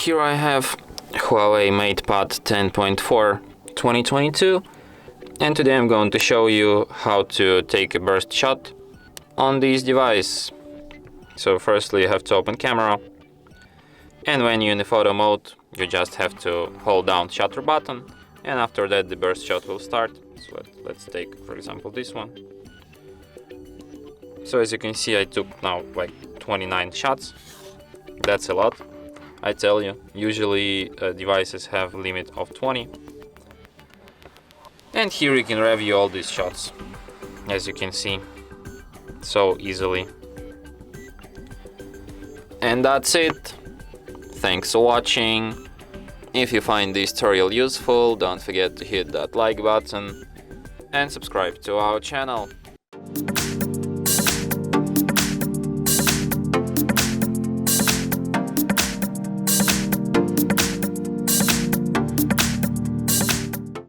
here I have HUAWEI MatePad 10.4 2022, and today I'm going to show you how to take a burst shot on this device. So firstly you have to open camera, and when you're in the photo mode you just have to hold down shutter button, and after that the burst shot will start. So let's take for example this one. So as you can see I took now like 29 shots. That's a lot, I tell you. Usually devices have a limit of 20. And here you can review all these shots, as you can see, so easily. And that's it. Thanks for watching. If you find this tutorial useful, don't forget to hit that like button and subscribe to our channel.